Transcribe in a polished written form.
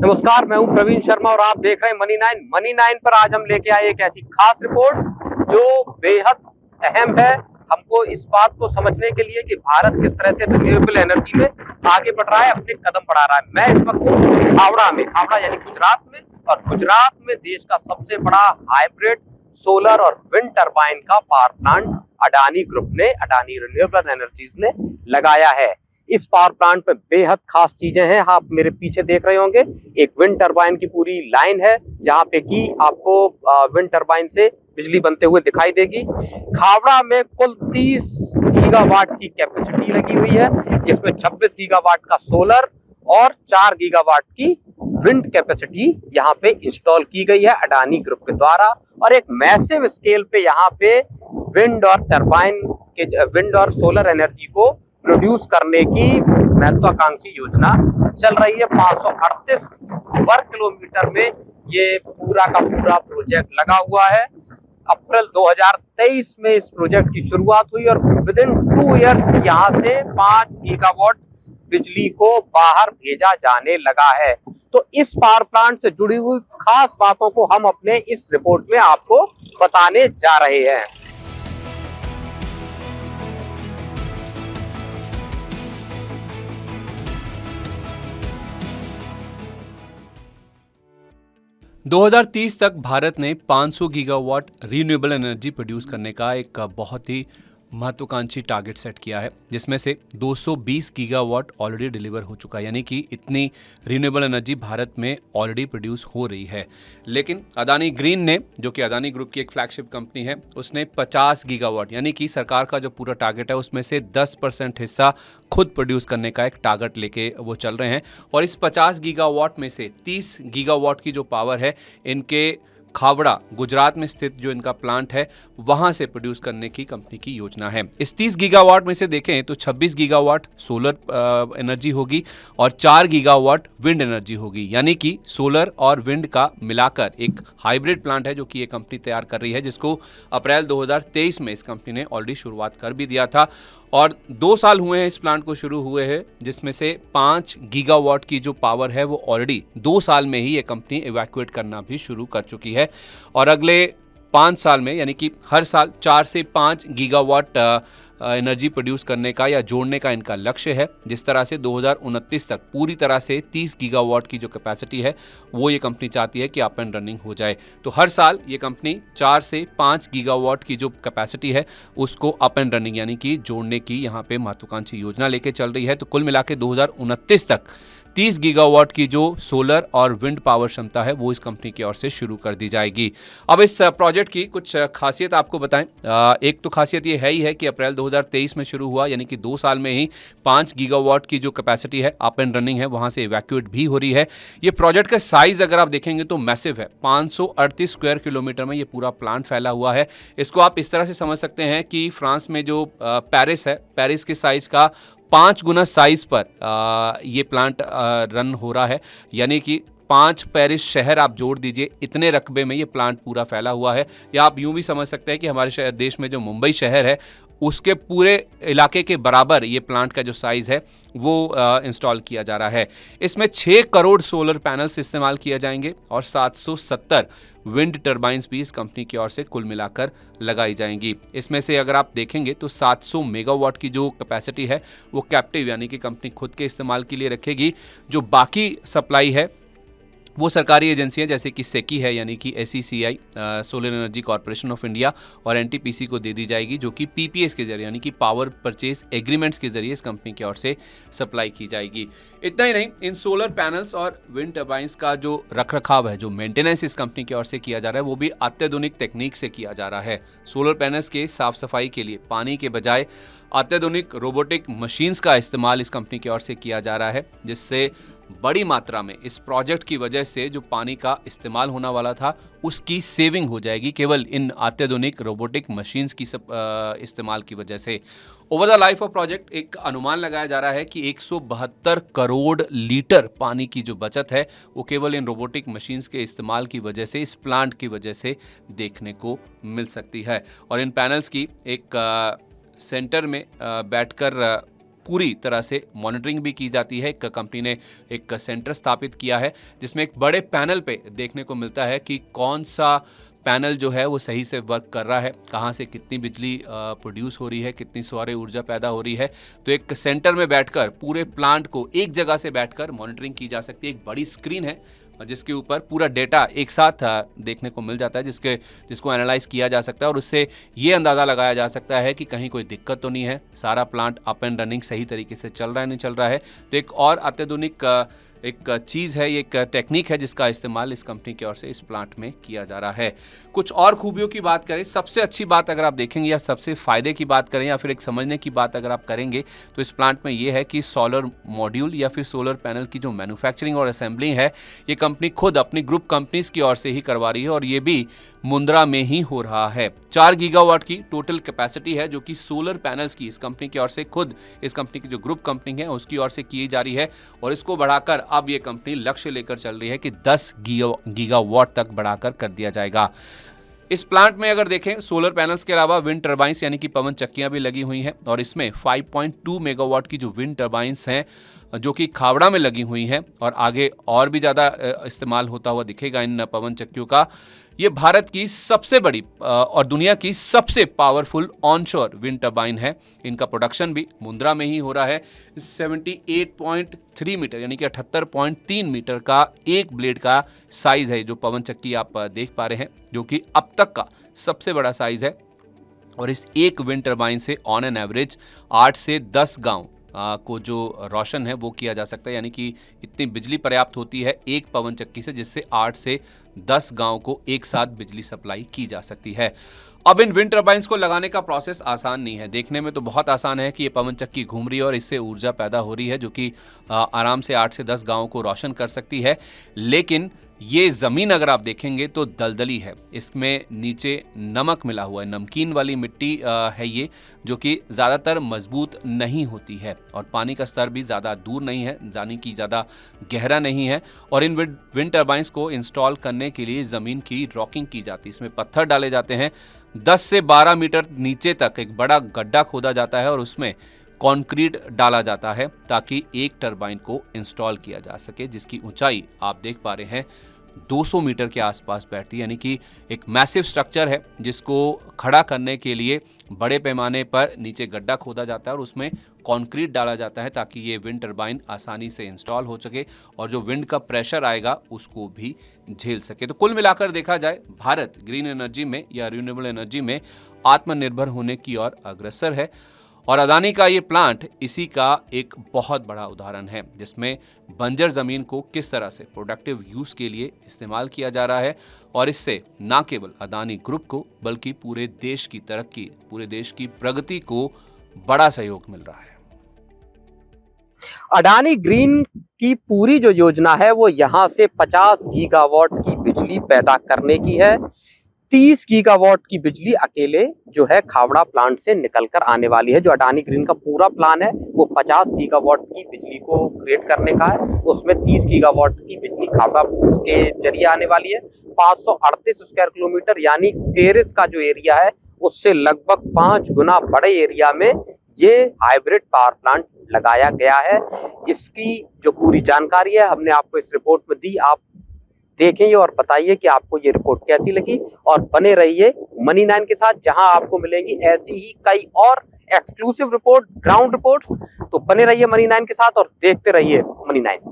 नमस्कार, मैं हूं प्रवीण शर्मा और आप देख रहे हैं मनी नाइन पर आज हम लेके आए एक ऐसी खास रिपोर्ट जो बेहद अहम है हमको इस बात को समझने के लिए कि भारत किस तरह से रिन्यूएबल एनर्जी में आगे बढ़ रहा है, अपने कदम बढ़ा रहा है। मैं इस वक्त हूं खावड़ा यानी गुजरात में, और गुजरात में देश का सबसे बड़ा हाइब्रिड सोलर और विंड टरबाइन का पावर प्लांट अडानी ग्रुप ने, अडानी रिन्यूएबल एनर्जीज ने लगाया है। इस पावर प्लांट में बेहद खास चीजें हैं। आप मेरे पीछे देख रहे होंगे एक विंड टरबाइन की पूरी लाइन है, जहां पे कि आपको विंड टरबाइन से बिजली बनते हुए दिखाई देगी। खावड़ा में कुल 30 गीगावाट की कैपेसिटी लगी हुई है, जिसमें 26 गीगावाट का सोलर और 4 गीगावाट की विंड कैपेसिटी यहाँ पे इंस्टॉल की गई है अडानी ग्रुप के द्वारा। और एक मैसिव स्केल पे यहाँ पे विंड और सोलर एनर्जी को प्रोड्यूस करने की महत्वाकांक्षी योजना चल रही है। 538 वर्ग किलोमीटर में ये पूरा का पूरा प्रोजेक्ट लगा हुआ है। अप्रैल 2023 में इस प्रोजेक्ट की शुरुआत हुई और विद इन 2 इयर्स यहाँ से 5 गीगावाट बिजली को बाहर भेजा जाने लगा है। तो इस पावर प्लांट से जुड़ी हुई खास बातों को हम अपने इस रिपोर्ट में आपको बताने जा रहे हैं। 2030 तक भारत ने 500 गीगावाट रीन्यूएबल एनर्जी प्रोड्यूस करने का एक बहुत ही महत्वाकांक्षी टारगेट सेट किया है, जिसमें से 220 गीगावाट ऑलरेडी डिलीवर हो चुका है। यानी कि इतनी रीन्यूएबल एनर्जी भारत में ऑलरेडी प्रोड्यूस हो रही है। लेकिन अदानी ग्रीन ने, जो कि अदानी ग्रुप की एक फ्लैगशिप कंपनी है, उसने 50 गीगावाट यानी कि सरकार का जो पूरा टारगेट है उसमें से 10% हिस्सा खुद प्रोड्यूस करने का एक टारगेट लेके वो चल रहे हैं। और इस 50 गीगावाट में से 30 गीगावाट की जो पावर है इनके खावड़ा गुजरात में स्थित जो इनका प्लांट है वहां से प्रोड्यूस करने की कंपनी की योजना है। इस 30 गीगावाट में से देखें तो 26 गीगावाट सोलर एनर्जी होगी और 4 गीगावाट विंड एनर्जी होगी। यानी कि सोलर और विंड का मिलाकर एक हाइब्रिड प्लांट है जो कि ये कंपनी तैयार कर रही है, जिसको अप्रैल 2023 में इस कंपनी ने ऑलरेडी शुरुआत कर भी दिया था। और 2 साल हुए हैं इस प्लांट को शुरू हुए हैं, जिसमें से 5 गीगावाट की जो पावर है वो ऑलरेडी 2 साल में ही ये कंपनी इवैक्यूएट करना भी शुरू कर चुकी है। और अगले 5 साल में यानी कि हर साल 4 से 5 गीगावाट एनर्जी प्रोड्यूस करने का या जोड़ने का इनका लक्ष्य है। जिस तरह से 2029 तक पूरी तरह से 30 गीगावाट की जो कैपेसिटी है वो ये कंपनी चाहती है कि अप एंड रनिंग हो जाए। तो हर साल ये कंपनी 4 से 5 गीगावाट की जो कैपेसिटी है उसको अप एंड रनिंग यानी कि जोड़ने की यहाँ पे महत्वाकांक्षी योजना लेके चल रही है। तो कुल मिला के 2029 तक 30 गीगावाट की जो सोलर और विंड पावर क्षमता है वो इस कंपनी की ओर से शुरू कर दी जाएगी। अब इस प्रोजेक्ट की कुछ खासियत आपको बताएं। एक तो खासियत ये है ही है कि अप्रैल 2023 में शुरू हुआ, यानी कि 2 साल में ही 5 गीगावाट की जो कैपेसिटी है अप एंड रनिंग है, वहां से इवैक्यूएट भी हो रही है। ये प्रोजेक्ट का साइज अगर आप देखेंगे तो मैसिव है। 538 स्क्वायर किलोमीटर में ये पूरा प्लांट फैला हुआ है। इसको आप इस तरह से समझ सकते हैं कि फ्रांस में जो पेरिस है, पेरिस के साइज का 5 गुना साइज पर ये प्लांट रन हो रहा है। यानी कि 5 पेरिस शहर आप जोड़ दीजिए, इतने रकबे में ये प्लांट पूरा फैला हुआ है। या आप यूं भी समझ सकते हैं कि हमारे देश में जो मुंबई शहर है उसके पूरे इलाके के बराबर ये प्लांट का जो साइज है वो इंस्टॉल किया जा रहा है। इसमें 6 करोड़ सोलर पैनल्स इस्तेमाल किए जाएंगे और 770 विंड टर्बाइंस भी इस कंपनी की ओर से कुल मिलाकर लगाई जाएंगी। इसमें से अगर आप देखेंगे तो 700 मेगावाट की जो कैपेसिटी है वो कैप्टिव यानी कि कंपनी खुद के इस्तेमाल के लिए रखेगी। जो बाकी सप्लाई है वो सरकारी एजेंसियां जैसे कि सेकी है यानी कि SECI solar energy corporation of India और NTPC को दे दी जाएगी, जो कि PPAs के जरिए यानी कि पावर परचेज एग्रीमेंट्स के जरिए इस कंपनी की ओर से सप्लाई की जाएगी। इतना ही नहीं, इन सोलर पैनल्स और विंड टर्बाइंस का जो रखरखाव है, जो मेंटेनेंस इस कंपनी की ओर से किया जा रहा है वो भी अत्याधुनिक टेक्निक से किया जा रहा है। सोलर पैनल्स के साफ सफाई के लिए पानी के बजाय अत्याधुनिक रोबोटिक मशीन्स का इस्तेमाल इस कंपनी की ओर से किया जा रहा है, जिससे बड़ी मात्रा में इस प्रोजेक्ट की वजह से जो पानी का इस्तेमाल होने वाला था उसकी सेविंग हो जाएगी केवल इन अत्याधुनिक रोबोटिक मशीन्स की इस्तेमाल की वजह से। Over the life of project एक अनुमान लगाया जा रहा है कि 172 करोड़ लीटर पानी की जो बचत है वो केवल इन रोबोटिक मशीन्स के इस्तेमाल की वजह से, इस प्लांट की वजह से देखने को मिल सकती है। और इन पैनल्स की एक सेंटर में बैठकर पूरी तरह से मॉनिटरिंग भी की जाती है। एक कंपनी ने एक सेंटर स्थापित किया है जिसमें एक बड़े पैनल पे देखने को मिलता है कि कौन सा पैनल जो है वो सही से वर्क कर रहा है, कहाँ से कितनी बिजली प्रोड्यूस हो रही है, कितनी सौर ऊर्जा पैदा हो रही है। तो एक सेंटर में बैठकर पूरे प्लांट को एक जगह से बैठकर मॉनिटरिंग की जा सकती है। एक बड़ी स्क्रीन है जिसके ऊपर पूरा डेटा एक साथ देखने को मिल जाता है, जिसको एनालाइज किया जा सकता है और उससे ये अंदाज़ा लगाया जा सकता है कि कहीं कोई दिक्कत तो नहीं है, सारा प्लांट अप एंड रनिंग सही तरीके से चल रहा है नहीं चल रहा है। तो एक और अत्याधुनिक एक चीज़ है, ये एक टेक्निक है जिसका इस्तेमाल इस कंपनी की ओर से इस प्लांट में किया जा रहा है। कुछ और खूबियों की बात करें, सबसे अच्छी बात अगर आप देखेंगे या सबसे फ़ायदे की बात करें या फिर एक समझने की बात अगर आप करेंगे तो इस प्लांट में ये है कि सोलर मॉड्यूल या फिर सोलर पैनल की जो मैन्युफैक्चरिंग और असेंबली है ये कंपनी खुद अपनी ग्रुप कंपनीज की ओर से ही करवा रही है और ये भी मुंद्रा में ही हो रहा है। 4 गीगावाट की टोटल कैपेसिटी है जो कि सोलर पैनल्स की इस कंपनी की ओर से खुद इस कंपनी की जो ग्रुप कंपनी है उसकी ओर से की जा रही है और इसको बढ़ाकर अब ये कंपनी लक्ष्य लेकर चल रही है कि 10 गीगावाट तक बढ़ाकर कर दिया जाएगा। इस प्लांट में अगर देखें सोलर पैनल्स के अलावा विंड टर्बाइंस यानी कि पवन चक्कियां भी लगी हुई हैं और इसमें 5.2 मेगावाट की जो विंड टर्बाइंस हैं जो कि खावड़ा में लगी हुई हैं और आगे और भी ज़्यादा इस्तेमाल होता हुआ दिखेगा इन पवन चक्कियों का। ये भारत की सबसे बड़ी और दुनिया की सबसे पावरफुल ऑनशोर विंड टर्बाइन है। इनका प्रोडक्शन भी मुंद्रा में ही हो रहा है। 78.3 मीटर यानी कि 78.3 मीटर का एक ब्लेड का साइज़ है जो पवन चक्की आप देख पा रहे हैं, जो कि अब तक का सबसे बड़ा साइज़ है। और इस एक विंड टर्बाइन से ऑन एन एवरेज 8 से 10 गांव को जो रोशन है वो किया जा सकता है, यानी कि इतनी बिजली पर्याप्त होती है एक पवन चक्की से जिससे 8 से 10 गांव को एक साथ बिजली सप्लाई की जा सकती है। अब इन विंड टर्बाइंस को लगाने का प्रोसेस आसान नहीं है। देखने में तो बहुत आसान है कि ये पवन चक्की घूम रही है और इससे ऊर्जा पैदा हो रही है जो कि आराम से 8 से 10 गांव को रोशन कर सकती है, लेकिन ये ज़मीन अगर आप देखेंगे तो दलदली है। इसमें नीचे नमक मिला हुआ है, नमकीन वाली मिट्टी है ये, जो कि ज़्यादातर मजबूत नहीं होती है और पानी का स्तर भी ज़्यादा दूर नहीं है, यानी कि ज़्यादा गहरा नहीं है। और इन विंड टर्बाइंस को इंस्टॉल करने के लिए ज़मीन की रॉकिंग की जाती है। इसमें पत्थर डाले जाते हैं, 10 से 12 मीटर नीचे तक एक बड़ा गड्ढा खोदा जाता है और उसमें कंक्रीट डाला जाता है ताकि एक टरबाइन को इंस्टॉल किया जा सके, जिसकी ऊंचाई आप देख पा रहे हैं 200 मीटर के आसपास बैठती है। यानी कि एक मैसिव स्ट्रक्चर है जिसको खड़ा करने के लिए बड़े पैमाने पर नीचे गड्ढा खोदा जाता है और उसमें कंक्रीट डाला जाता है ताकि ये विंड टरबाइन आसानी से इंस्टॉल हो सके और जो विंड का प्रेशर आएगा उसको भी झेल सके। तो कुल मिलाकर देखा जाए, भारत ग्रीन एनर्जी में या रिन्यूएबल एनर्जी में आत्मनिर्भर होने की ओर अग्रसर है और अदानी का ये प्लांट इसी का एक बहुत बड़ा उदाहरण है, जिसमें बंजर ज़मीन को किस तरह से प्रोडक्टिव यूज़ के लिए इस्तेमाल किया जा रहा है और इससे न केवल अदानी ग्रुप को बल्कि पूरे देश की तरक्की, पूरे देश की प्रगति को बड़ा सहयोग मिल रहा है। अडानी ग्रीन की पूरी जो योजना है वो यहाँ से 50 गीगावाट की बिजली पैदा करने की है। 30 गीगावाट की बिजली अकेले जो है खावड़ा प्लांट से निकलकर आने वाली है। जो अडानी ग्रीन का पूरा प्लान है वो 50 गीगावाट की बिजली को क्रिएट करने का है। उसमें 30 गीगावाट की बिजली खावड़ा के जरिए आने वाली है। 538 स्क्वायर किलोमीटर यानी टेरिस का जो एरिया है उससे लगभग 5 गुना बड़े एरिया में ये हाइब्रिड पावर प्लांट लगाया गया है। इसकी जो पूरी जानकारी है हमने आपको इस रिपोर्ट में दी। आप देखें और बताइए कि आपको ये रिपोर्ट कैसी लगी और बने रहिए मनी 9 के साथ, जहां आपको मिलेंगी ऐसी ही कई और एक्सक्लूसिव रिपोर्ट, ग्राउंड रिपोर्ट्स। तो बने रहिए मनी 9 के साथ और देखते रहिए मनी 9।